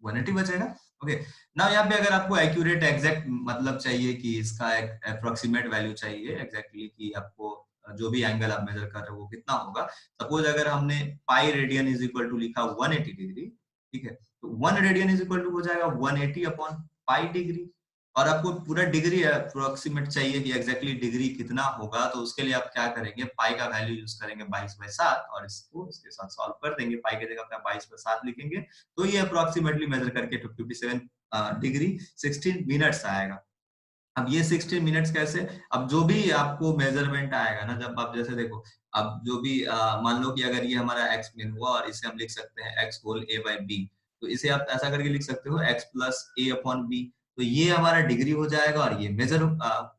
180 बचेगा, ओके। नाउ यहाँ पे अगर आपको एक्यूरेट एग्जैक्ट मतलब चाहिए कि इसका अप्रोक्सीमेट वैल्यू चाहिए एग्जैक्टली कि आपको जो भी एंगल आप मेजर कर रहे हो वो कितना होगा, सपोज अगर हमने pi radian is equal to लिखा 180 डिग्री, ठीक है, तो 1 रेडियन इज इक्वल टू हो जाएगा 180 अपॉन पाई डिग्री, और आपको पूरा डिग्री अप्रोक्सीमेट चाहिए कि एग्जैक्टली डिग्री कितना होगा, तो उसके लिए आप क्या करेंगे, पाई का वैल्यू यूज करेंगे 22/7 और इसको इसके साथ सॉल्व कर देंगे, पाई की जगह पे 22/7 लिखेंगे तो ये अप्रोक्सीमेटली मेजर करके 57 डिग्री 16 मिनट्स आएगा, अब ये 60 मिनट्स कैसे, अब जो भी आपको मेजरमेंट आएगा ना, जब आप जैसे देखो, अब जो भी मान लो कि अगर ये हमारा x min हुआ और इसे हम लिख सकते हैं x whole a by b, तो इसे आप ऐसा करके लिख सकते हो x plus a upon b, तो ये हमारा डिग्री हो जाएगा और ये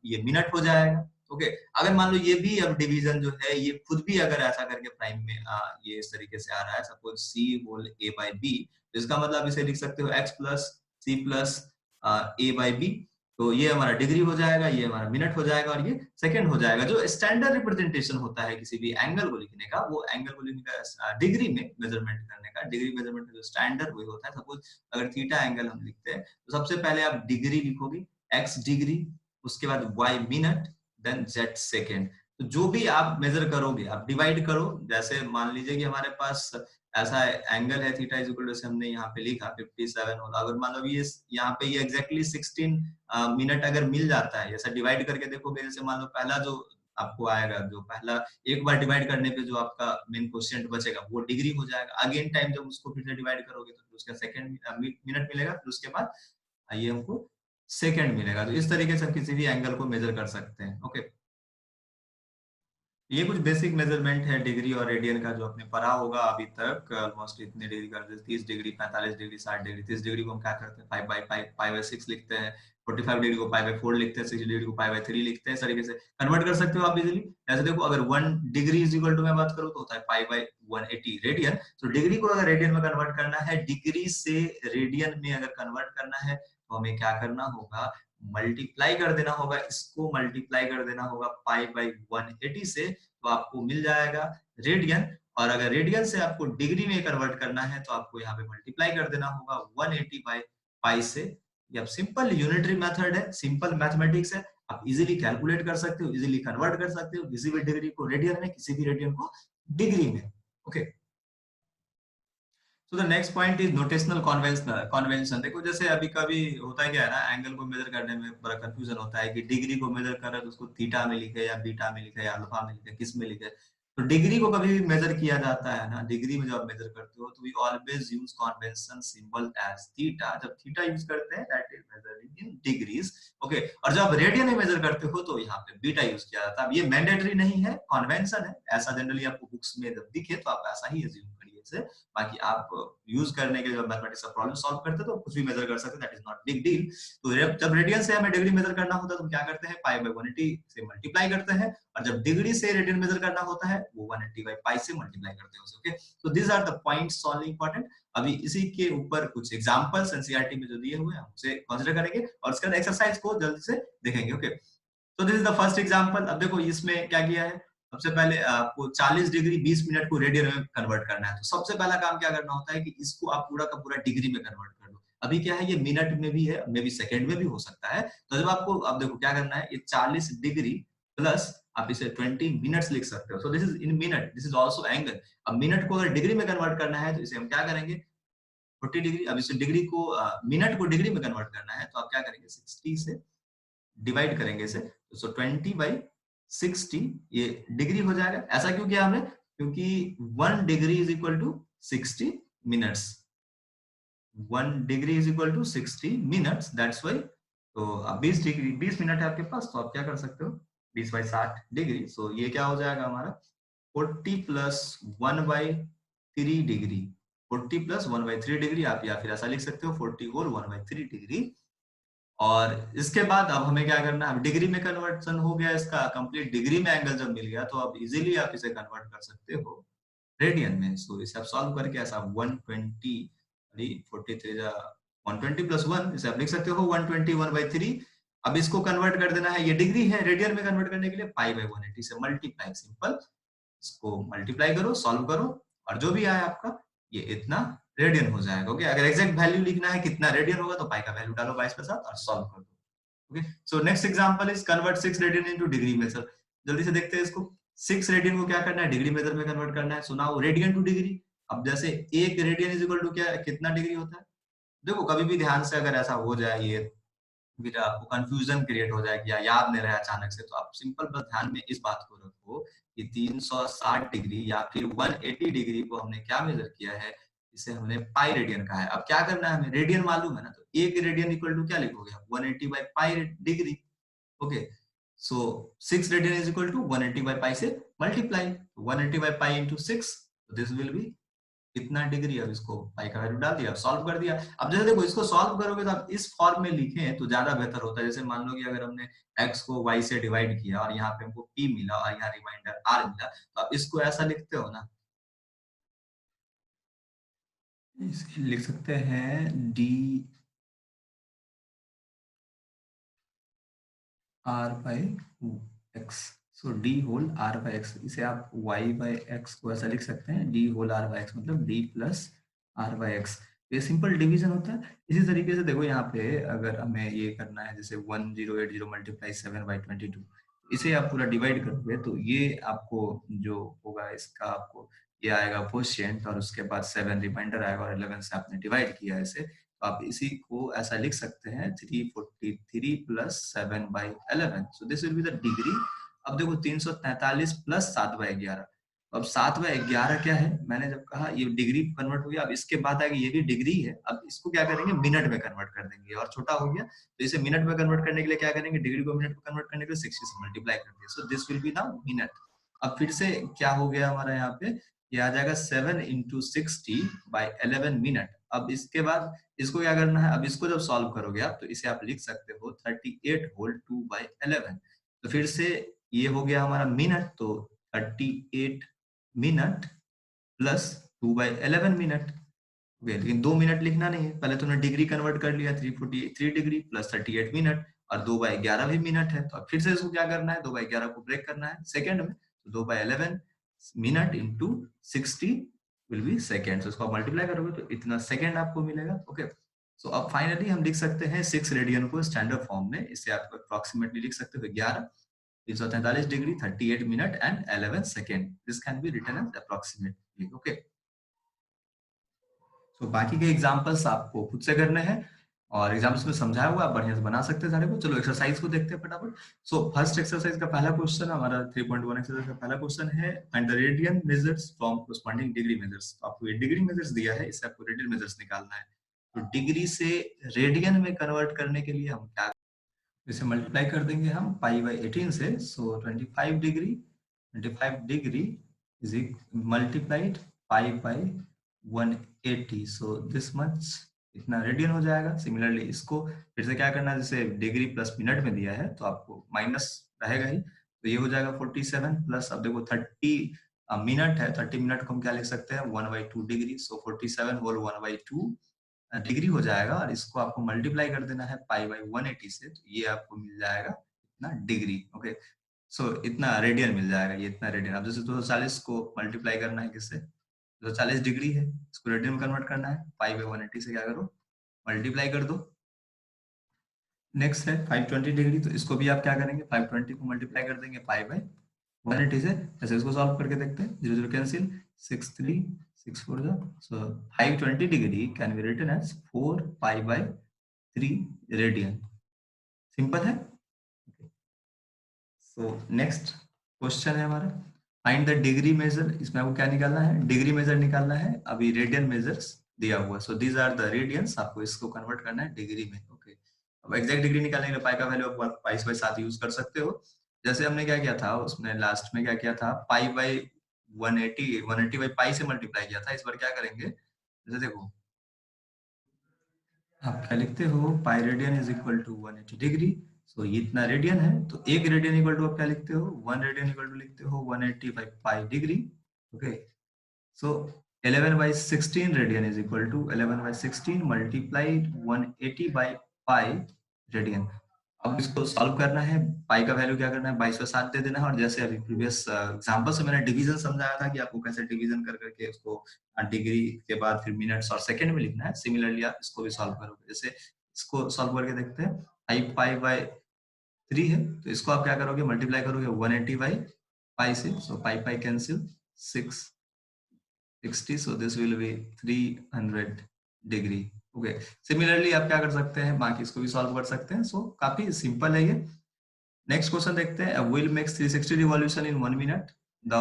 ये मिनट हो जाएगा। ओके, अगर मान लो ये भी अब डिवीजन जो है ये खुद भी अगर ऐसा करके प्राइम में ये इस तरीके से आ रहा है, suppose c whole a by b, तो इसका मतलब इसे लिख सकते हो x plus c plus a by b, तो ये हमारा डिग्री हो जाएगा, ये हमारा मिनट हो जाएगा और ये सेकंड हो जाएगा। जो स्टैंडर्ड रिप्रेजेंटेशन होता है किसी भी एंगल को लिखने का, वो एंगल को लिखने का डिग्री में मेजरमेंट करने का, डिग्री मेजरमेंट का जो स्टैंडर्ड वही होता है। सपोज अगर थीटा एंगल हम लिखते हैं तो सबसे पहले आप डिग्री लिखोगे, एक्स डिग्री, उसके बाद y minute, then z second. तो जो भी आप मेजर करोगे आप डिवाइड करो, जैसे मान लीजिए कि हमारे पास ऐसा एंगल है थीटा इज इक्वल टू, हमने यहाँ पे लिखा 57 होगा, अगर मान लो ये यहाँ पे ये एग्जैक्टली 16 मिनट अगर मिल जाता है, ऐसा डिवाइड करके देखोगे, जैसे मान लो पहला जो आपको आएगा, जो पहला एक बार डिवाइड करने पे जो आपका मेन क्वेश्चन बचेगा वो डिग्री हो जाएगा। अगेन टाइम जब उसको फिर से डिवाइड करोगे तो उसका सेकंड मिनट मिलेगा, फिर उसके बाद ये हमको सेकंड मिलेगा। तो इस तरीके से किसी भी एंगल को मेजर कर सकते हैं। ओके, ये कुछ बेसिक मेजरमेंट है डिग्री और रेडियन का जो आपने पढ़ा होगा अभी तक। ऑलमोस्ट इतने डिग्री का 30 डिग्री, 45 डिग्री, 60 डिग्री। 30 डिग्री को हम क्या करते हैं 5/5 लिखते हैं, 45 डिग्री को 5/4 लिखते हैं, 60 डिग्री को 5/3 लिखते हैं। इस तरीके से कन्वर्ट कर सकते हो आप इजीली। जैसे देखो, अगर 1 डिग्री इज इक्वल टू मैं बात करूं तो होता है 5/180 रेडियन। तो डिग्री को अगर रेडियन में कन्वर्ट करना है, डिग्री से रेडियन में अगर कन्वर्ट करना है, तो हमें क्या करना होगा, मल्टीप्लाई कर देना होगा, इसको मल्टीप्लाई कर देना होगा π/180 से, तो आपको मिल जाएगा रेडियन। और अगर रेडियन से आपको डिग्री में कन्वर्ट करना है तो आपको यहाँ पे मल्टीप्लाई कर देना होगा 180/π से। ये अब सिंपल यूनिटरी मेथड है, सिंपल मैथमेटिक्स है, आप इजीली कैलकुलेट कर सकते हो, इजीली कन्वर्ट कर सकते हो किसी भी डिग्री को रेडियन में, किसी भी रेडियन को डिग्री में। ओके, तो the next point is notional convention. देखो, जैसे अभी कभी होता है क्या है ना, एंगल को मेजर करने में बड़ा कंफ्यूजन होता है कि डिग्री को मेजर कर रहे हैं तो उसको थीटा में लिखे या बीटा में लिखे या अल्फा में लिखे, किस में लिखे। तो डिग्री को कभी भी मेजर किया जाता है ना, डिग्री में जब आप मेजर करते हो तो we always use convention symbol as theta. जब थीटा यूज करते हैं that is measuring in degrees. Okay, और जब आप रेडियन में मेजर करते हो तो यहाँ पे बीटा यूज किया जाता है। अब ये मैंडेटरी नहीं है, कन्वेंशन है, ऐसा जनरली आपको बुक्स में जब दिखे तो आप ऐसा ही एज्यूम करिए इसे। बाकी आप यूज करने के जब मैथमेटिक्स का प्रॉब्लम सॉल्व करते तो कुछ भी मेजर कर सकते, that is not big deal. तो जब रेडियन से हमें डिग्री मेजर करना होता है तो हम क्या करते हैं, π/180 से मल्टीप्लाई करते हैं, और जब डिग्री से रेडियन मेजर करना होता है वो 180/π से मल्टीप्लाई करते हैं। Okay, so this are the points only important. अभी इसी के ऊपर कुछ एग्जांपल्स एनसीईआरटी में जो दिए हुए हैं उसे कंसीडर करेंगे और उसके बाद एक्सरसाइज को जल्दी से देखेंगे। ओके, तो this is the first example. अब देखो इसमें क्या किया है, सबसे पहले आपको 40 डिग्री 20 मिनट को रेडियन में कन्वर्ट करना है। तो सबसे पहला काम क्या करना होता है कि इसको आप पूरा का पूरा डिग्री में कन्वर्ट कर दो। अभी क्या है, ये मिनट में भी है, मे बी सेकंड में भी हो सकता है। तो जब आपको, अब देखो क्या करना है, ये 40 डिग्री प्लस आप इसे 20 मिनट्स लिख सकते हो। सो this is in minute, this is also angle. अब मिनट को अगर डिग्री में कन्वर्ट करना है तो इसे हम क्या करेंगे, 40 डिग्री। अब इसे डिग्री को मिनट को डिग्री में कन्वर्ट करना है तो आप क्या करेंगे, 60 से डिवाइड करेंगे इसे, तो 20/60 ये डिग्री हो जाएगा। ऐसा क्यों किया हमने, क्योंकि 1 degree is equal to 60 minutes. 1 degree is equal to 60 minutes, that's why. तो अब 20 डिग्री 20 मिनट है आपके पास, तो आप क्या कर सकते हो, 20/60 डिग्री। सो ये क्या हो जाएगा हमारा 40 प्लस 1/3 डिग्री। 40 प्लस 1/3 डिग्री, आप या फिर ऐसा लिख सकते हो 40 होल 1/3 डिग्री। और इसके बाद अब हमें क्या करना है, डिग्री में कन्वर्सन हो गया इसका कंप्लीट, डिग्री में एंगल जब मिल गया तो अब इजीली आप इसे कन्वर्ट कर सकते हो रेडियन में। सो इसे आप सॉल्व करके ऐसा 120 43 जा 120 प्लस 1, इसे आप लिख सकते हो 121/3। अब इसको कन्वर्ट कर देना है, ये डिग्री है, रेडियन में कन्वर्ट करने के लिए π/180 से मल्टीप्लाई, सिंपल। इसको मल्टीप्लाई करो, सॉल्व करो, और जो भी आया आपका ये इतना रेडियन हो जाएगा। ओके, अगर एग्जैक्ट वैल्यू लिखना है कितना रेडियन होगा तो पाई का वैल्यू डालो 22 के साथ और सॉल्व कर दो। Okay, so next example is convert 6 radian into degree measure. जल्दी से देखते हैं इसको। 6 रेडियन को क्या करना है, डिग्री मेजर में कन्वर्ट करना है। So now radian two degree. अब जैसे 1 रेडियन इज इक्वल टू क्या, कितना डिग्री होता है। देखो कभी भी ध्यान से अगर ऐसा हो जाए, ये फिर आपको कंफ्यूजन क्रिएट हो जाएगी या याद नहीं रहा अचानक से, तो आप सिंपल बस ध्यान में इस बात को रखो कि 360 डिग्री या फिर 180 डिग्री को हमने क्या मेजर किया है, इसे हमने पाई रेडियन कहा है। अब क्या करना है, हमें रेडियन मालूम है ना, तो 1 रेडियन इक्वल टू क्या लिखोगे, 180/पाई degree. Okay, so 6 radian is equal to 180 by pi से multiply, 180 by pi into 6, this will be इतना डिग्री। अब इसको पाई का वैल्यू डाल दिया, सॉल्व कर दिया। अब जैसे देखो इसको सॉल्व करोगे तो आप इस फॉर्म में लिखें तो ज्यादा बेहतर होता है। जैसे मान लो कि अगर हमने x को y से डिवाइड किया और यहाँ पे हमको p मिला और यहाँ रिमाइंडर r मिला, तो आप इसको ऐसा लिखते हो ना, लिख सकते हैं D R by X. So D whole are by X, इसे आप वाई बाई एक्स को ऐसा लिख सकते हैं, d whole are by x मतलब d plus r by x. ये सिंपल डिवीजन होता है। इसी तरीके से देखो यहाँ पे अगर हमें ये करना है जैसे 1080 मल्टीप्लाई 7/22, इसे आप पूरा डिवाइड करोगे तो ये आपको जो होगा इसका आपको ये आएगा क्वोशिएंट और उसके बाद 7 रिमाइंडर आएगा और 11 से आपने डिवाइड किया इसे, तो आप इसी को ऐसा लिख सकते हैं 343 plus 7/11, so this will be the degree. अब देखो 343 प्लस 7/11, अब 7/11 क्या है, मैंने जब कहा ये डिग्री कन्वर्ट हो गया, अब इसके बाद आगे ये भी डिग्री है। अब इसको क्या करेंगे, मिनट में कन्वर्ट कर देंगे और छोटा हो गया तो इसे मिनट में कन्वर्ट करने के लिए क्या करेंगे, डिग्री को मिनट में कन्वर्ट करने के लिए 60 से मल्टीप्लाई कर दिया, so this will B now minute. अब फिर से क्या हो गया हमारा यहाँ पे, ये आ जाएगा 7 इंटू 60/11 मिनट। अब इसके बाद इसको क्या करना है, अब इसको जब सॉल्व करोगे आप तो इसे आप लिख सकते हो 38 होल 2/11। तो फिर से ये हो गया हमारा मिनट, तो 38 मिनट प्लस 2/11 मिनट। ओके, लेकिन 2 मिनट लिखना नहीं है, पहले तुमने डिग्री कन्वर्ट कर लिया, 343 डिग्री प्लस 38 मिनट और 2/11 भी मिनट है। तो अब फिर से इसको क्या करना है, 2/11 को ब्रेक करना है सेकंड में, तो 2/11 minute into 60 will be second. इसको आप मल्टीप्लाई करोगे तो इतना सेकेंड आपको मिलेगा। ओके, सो अब फाइनली हम लिख सकते हैं 6 रेडियन को स्टैंडर्ड फॉर्म में। इसे आप अप्रोक्सीमेटली लिख सकते हो 11 343 degree 38 minute and 11 second. This can be written as approximately. Okay, तो बाकी के एग्जांपल्स आपको खुद से करने हैं और एग्जाम्पल्स में समझाया हुआ आप बढ़िया से बना सकते हैं सारे को। चलो एक्सरसाइज को देखते हैं फटाफट। सो फर्स्ट एक्सरसाइज का पहला क्वेश्चन हमारा 3.1 एक्सरसाइज का पहला क्वेश्चन है, find the radian measures from corresponding degree measures. तो आपको ये डिग्री मेजर्स दिया है, इससे आपको रेडियन मेजर्स निकालना है। तो डिग्री से रेडियन में कन्वर्ट करने के लिए हम क्या, इसे मल्टीप्लाई कर देंगे हम पाई/18 से। सो 25 डिग्री इज मल्टीप्लाइड पाई/180, सो दिस मच, इतना रेडियन हो जाएगा। सिमिलरली इसको फिर से क्या करना है, जैसे डिग्री प्लस मिनट में दिया है तो आपको माइनस रहेगा ही, तो ये हो जाएगा 47 प्लस, अब देखो 30 मिनट है, 30 मिनट को हम क्या लिख सकते हैं 1/2 डिग्री, सो 47 होल 1/2 डिग्री हो जाएगा और इसको आपको मल्टीप्लाई कर देना है पाई/180 से, तो ये आपको मिल जाएगा इतना डिग्री। ओके, सो इतना रेडियन मिल जाएगा, ये इतना रेडियन। अब जैसे 240 को मल्टीप्लाई करना है किससे, 240 डिग्री है, इसको रेडियन में कन्वर्ट करना है, पाई/180 से क्या करो मल्टीप्लाई कर दो। नेक्स्ट है 520 डिग्री, तो इसको भी आप क्या करेंगे, 520 को मल्टीप्लाई कर देंगे पाई/180 से। ऐसे इसको सॉल्व करके देखते हैं, 0 0 कैंसिल, 6 3 6 4 जा, so 520 degree can be written as 4 पाई/3 रेडियन। सिंपल है। सो नेक्स्ट क्वेश्चन है हमारा, फाइंड द डिग्री मेजर। इसमें आपको क्या निकालना है, डिग्री मेजर निकालना है। अभी रेडियन मेजर्स दिया हुआ, so these are the radians, आपको इसको कन्वर्ट करना है डिग्री में। ओके, अब एग्जैक्ट डिग्री निकालने के लिए पाई का वैल्यू आप पाई/7 यूज कर सकते हो। जैसे हमने क्या किया था, उसमें लास्ट में क्या किया था, पाई/180 बाई पाई से मल्टीप्लाई किया था। इस बार क्या करेंगे, जैसे देखो आप क्या लिखते हो, pi radian is equal to 180 degree, so ये इतना रेडियन है, तो एक रेडियन इक्वल टू आप क्या लिखते हो, 1 रेडियन इक्वल टू लिखते हो 180 by pi degree. Okay, so 11/16 radian is equal to 11/16 multiplied 180 by pi radian. अब इसको सॉल्व करना है, पाई का वैल्यू क्या करना है 22/7 दे देना है, और जैसे अभी प्रीवियस एग्जांपल से मैंने डिवीजन समझाया था कि आपको कैसे डिवीजन कर करके उसको डिग्री के बाद फिर मिनट्स और सेकंड में लिखना है, सिमिलरली आप इसको भी सॉल्व करोगे। जैसे इसको सॉल्व करके देखते हैं, 5 पाई/3 है, तो इसको आप क्या करोगे, मल्टीप्लाई करोगे 180 बाई पाई से, so pi pi cancel, 6 60, so this will be 300 degree. Okay, similarly आप क्या कर सकते हैं, बाकी इसको भी सॉल्व कर सकते हैं। सो काफी सिंपल है ये। नेक्स्ट क्वेश्चन देखते हैं, wheel makes 360 revolution in 1 minute, the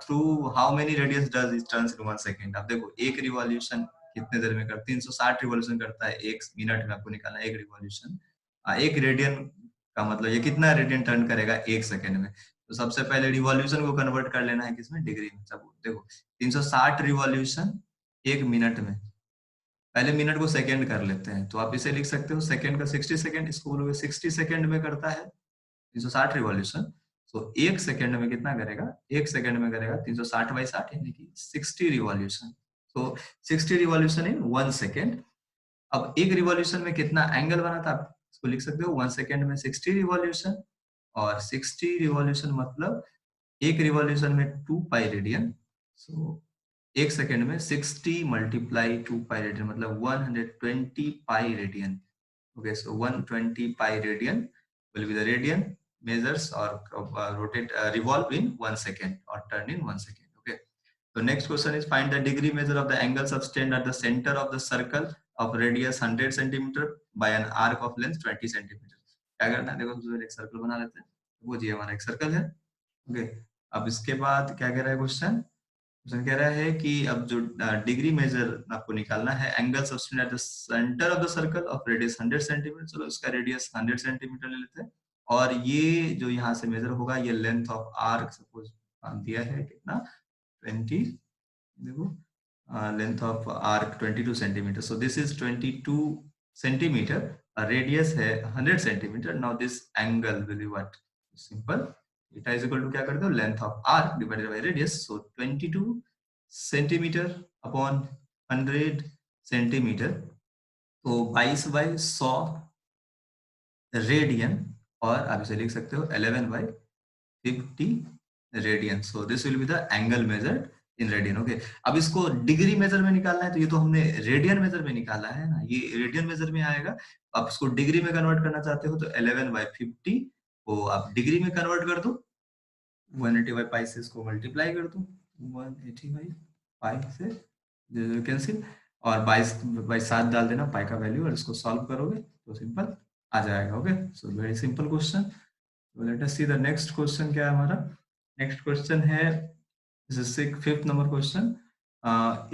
through how many radius does it turns in 1 second. अब देखो एक रिवॉल्यूशन कितने देर में करता है, 360 रिवॉल्यूशन करता है 1 मिनट में, आपको निकालना है एक रिवॉल्यूशन, 1 रेडियन का मतलब ये कितना रेडियन टर्न करेगा 1 सेकेंड में। तो सबसे पहले रिवॉल्यूशन को कन्वर्ट कर लेना है किसमें, डिग्री में। सब देखो 360 रिवॉल्यूशन 1 मिनट में, पहले मिनट को सेकंड कर लेते हैं, तो आप इसे लिख सकते हो सेकंड का 60 सेकंड, इसको बोलोगे 60 सेकंड में करता है 360 रिवॉल्यूशन। तो 1 सेकंड में कितना करेगा, 1 सेकंड में करेगा 360/60 यानी कि 60 रिवॉल्यूशन। तो 60 रिवॉल्यूशन इन 1 सेकेंड। अब एक रिवॉल्यूशन में कितना एंगल बना था, आप इसको लिख सकते हो 1 सेकेंड में 60 रिवॉल्यूशन, और 60 रिवॉल्यूशन मतलब एक रिवॉल्यूशन में 2 पाई रेडियन। सो 1 सेकेंड में 60 मल्टीप्लाई 2 पाई रेडियन मतलब 120 pi radian. Okay, so 120 pi radian will be the radian measures or rotate revolve in 1 second or turn in 1 second. Okay, so next question is find the degree measure of the angle subtend at the center of the circle of radius 100 centimeter by an arc of length 20 centimeter. क्या करना है, देखो सबसे पहले एक circle बना लेते हैं। वो जी हमारा एक सर्कल है। ओके, अब इसके बाद क्या कह रहा है क्वेश्चन, क्वेश्चन कह रहा है कि अब जो डिग्री मेजर आपको निकालना है, angle subtend eight the centre of the circle of radius 100 centimetre. चलो इसका रेडियस 100 सेंटीमीटर ले लेते हैं, और ये जो यहाँ से मेजर होगा ये लेंथ ऑफ आर्क सपोज दिया है कितना 20, देखो length of arc 22 centimetre. So this is 22 centimetre, radius है 100 centimetre. Now this angle will be what, simple, theta is equal to क्या कर दो, length of arc divided by radius. So 22 centimetre upon 100 centimetre, तो 22/100 radian, और आप इसे लिख सकते हो 11/50 radian. So this will be the angle measured in radian. Okay, अब इसको डिग्री मेजर में निकालना है, तो ये तो हमने रेडियन मेजर में निकाला है ना, ये रेडियन मेजर में आएगा। आप इसको डिग्री में कन्वर्ट करना चाहते हो तो 11/50 को आप डिग्री में कन्वर्ट कर दो, 180/पाई से इसको मल्टीप्लाई कर दो, 180/पाई से कैंसिल, और 22/7 डाल देना पाई का वैल्यू, और इसको सॉल्व करोगे तो सिंपल आ जाएगा। Okay, so very simple question. Let us see the next question क्या है हमारा। नेक्स्ट क्वेश्चन है, this is 5th number question.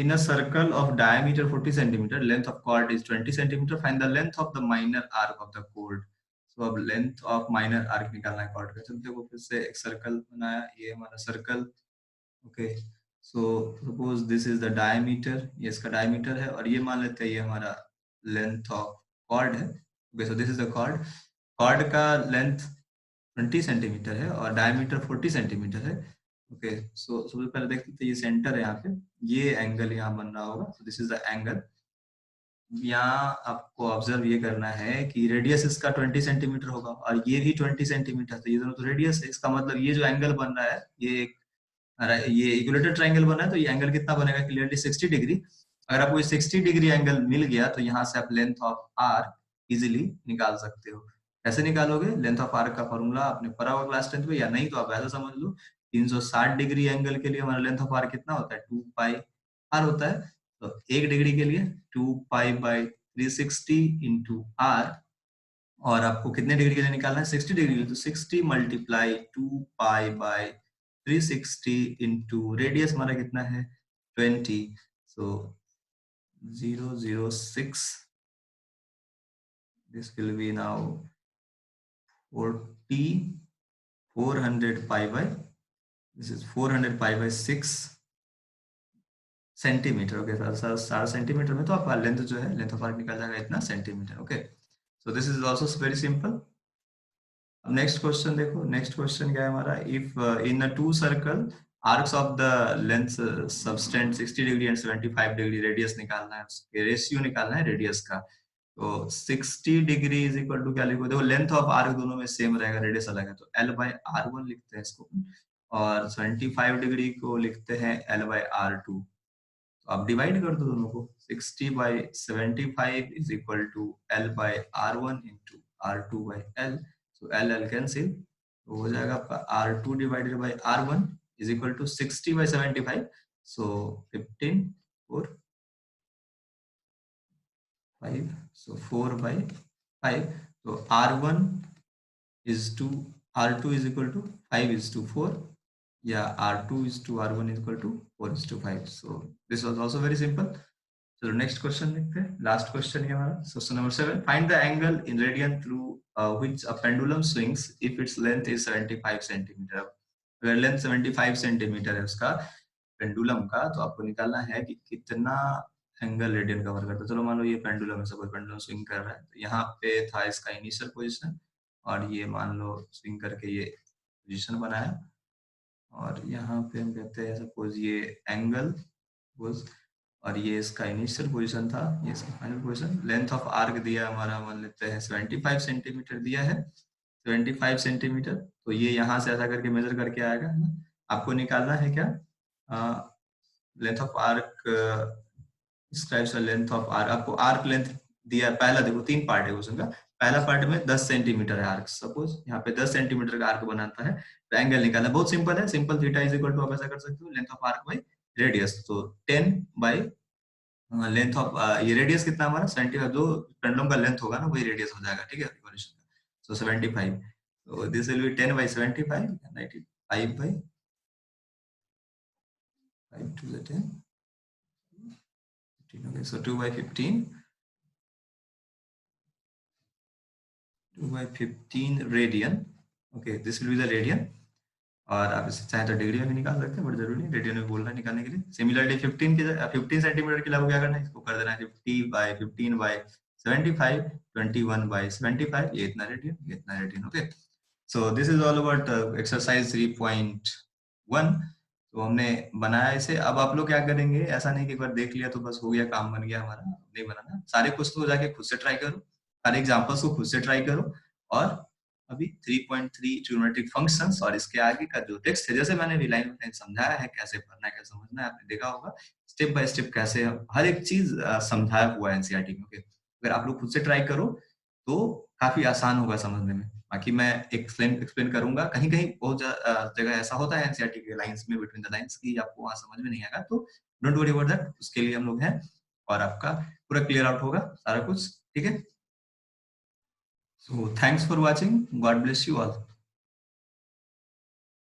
In a circle of diameter 40 centimeter, length of chord is 20 centimeter. Find the length of the minor arc of the chord. So अब length of minor arc निकालना है chord का। चलो देखो फिर से एक circle बनाया, ये हमारा circle। Okay, so suppose this is the diameter, ये इसका diameter है, और ये मान लेते हैं ये हमारा length of chord है। Okay, so this is the chord. chord का length 20 सेंटीमीटर है और डायमीटर 40 सेंटीमीटर है। ओके, सो सबसे पहले देखते हैं, ये सेंटर है यहाँ पे, ये एंगल यहाँ बन रहा होगा, सो दिस इज द एंगल। यहाँ आपको ऑब्जर्व ये करना है कि रेडियस इसका 20 सेंटीमीटर होगा और ये भी 20 सेंटीमीटर, तो ये दोनों तो रेडियस है। इसका मतलब ये जो एंगल बन रहा है, ये इक्विलेटरल ट्रायंगल बना है, तो ये एंगल कितना बनेगा, क्लियरली 60 डिग्री। अगर आपको 60 डिग्री एंगल मिल गया तो यहाँ से आप लेंथ ऑफ आर्क इजिली निकाल सकते हो। कैसे निकालोगे, लेंथ ऑफ आर्क का फॉर्मूला आपने पढ़ा होगा क्लास 10 में, या नहीं तो आप ऐसा समझ लो, 360 डिग्री एंगल के लिए हमारा लेंथ ऑफ आर्क कितना होता है, 2 पाई आर होता है। तो 1 डिग्री के लिए 2 पाई/360 इंटू आर, और आपको कितने डिग्री के लिए निकालना है, 60 डिग्री के लिए, तो 60 मल्टीप्लाई 2 पाई/360 इंटू रेडियस हमारा कितना है 20, सो 006, this will be now 400 pi by, this is 400 pi/6 centimetre. Okay, 60 centimetre में तो आपका लेंथ जो है, लेंथ ऑफ आर्क निकल जाएगा इतना centimetre. Okay, so this is also very simple. अब नेक्स्ट क्वेश्चन देखो, नेक्स्ट क्वेश्चन क्या है हमारा, if in a two circle arcs of the length subtend 60 degree and 75 degree, radius निकालना है, उसके रेशियो निकालना है रेडियस का। तो 60 डिग्री इज इक्वल टू क्या लिखो, देखो लेंथ ऑफ आर्क दोनों में सेम रहेगा, रेडियस अलग है, तो L/R1 लिखते हैं इसको, और 75 डिग्री को लिखते हैं L/R2। तो आप डिवाइड कर दो दोनों को, 60/75 is equal to L/R1 into R2/L। So L cancel, तो हो जाएगा आपका R2 divided by R1 is equal to 60/75, so 15 4 5, so 4/5, so R1 is to R2 is equal to 5 is to 4, yeah, R2 is to R1 is equal to 4 is to 5, so this was also very simple। चलो next question देखते हैं, last question है हमारा question number 7, find the angle in radian through which a pendulum swings if its length is 75 centimetre. अगर length 75 centimetre है उसका pendulum का, तो आपको निकालना है कि कितना एंगल रेडियन कवर करता है। चलो मान लो ये पेंडुलम है, सपोज पेंडुलम स्विंग कर रहा है, तो यहाँ पे था इसका इनिशियल पोजीशन, और ये मान लो स्विंग करके ये पोजीशन बनाया, और यहाँ पे हम कहते हैं सपोज ये एंगल सपोज, और ये इसका इनिशियल पोजीशन था, ये इसका final position. Length of arc दिया हमारा, मान लेते हैं 75 सेंटीमीटर दिया है, 75 सेंटीमीटर। तो ये यहाँ से ऐसा करके मेजर करके आएगा, है ना। आपको निकालना है क्या, length of arc, describes the length of arc. आपको आर्क लेंथ दिया, पहला देखो 3 पार्ट है क्वेश्चन का। पहला पार्ट में 10 सेंटीमीटर है आर्क, सपोज यहाँ पे 10 सेंटीमीटर का आर्क बनाता है, तो एंगल निकालना बहुत सिंपल है। Simple theta is equal to, आप ऐसा कर सकते हो, length of arc by radius. तो 10 बाई लेंथ ऑफ, ये रेडियस कितना हमारा 75, जो पेंडुलम का लेंथ होगा ना वही रेडियस हो जाएगा, ठीक है, इक्वेशन का। सो 75, so this will be 10 by 75, 95 by 5 to the 10, 15, okay, so 2 by 15, 2 by 15 radian, okay, this will be the radian. और आप इसे चाहे तो डिग्री में भी निकाल सकते हैं, बट जरूरी नहीं रेडियन में बोलना है निकालने के लिए। सिमिलरली 15 सेंटीमीटर के लिए आपको क्या करना है, इसको कर देना है 50 बाय 15 बाय 75, 21 बाय 75, ये इतना रेडियन, ये इतना radian, okay. So this is all about exercise 3.1। तो हमने बनाया इसे। अब आप लोग क्या करेंगे, ऐसा नहीं कि एक बार देख लिया तो बस हो गया, काम बन गया हमारा, नहीं बनाना। सारे क्वेश्चन को जाके खुद से ट्राई करो, सारे एग्जांपल्स को खुद से ट्राई करो। और अभी 3.3 ट्रिग्नोमेट्रिक फंक्शंस और इसके आगे का जो टेक्स्ट है, जैसे मैंने भी लाइन बाय समझाया है कैसे पढ़ना है, कैसे समझना है, आपने देखा होगा स्टेप बाय स्टेप कैसे हर एक चीज समझाया हुआ है एनसीईआरटी में, ओके। अगर आप लोग खुद से ट्राई करो तो काफी आसान होगा समझने में। बाकी मैं एक्सप्लेन करूंगा, कहीं कहीं बहुत जगह ऐसा होता है एनसीईआरटी के लाइंस में, बिटवीन द लाइंस, की आपको वहां समझ में नहीं आएगा, तो डोंट वरी अबाउट दैट, उसके लिए हम लोग हैं, और आपका पूरा क्लियर आउट होगा सारा कुछ, ठीक है। So thanks for watching, God bless you all.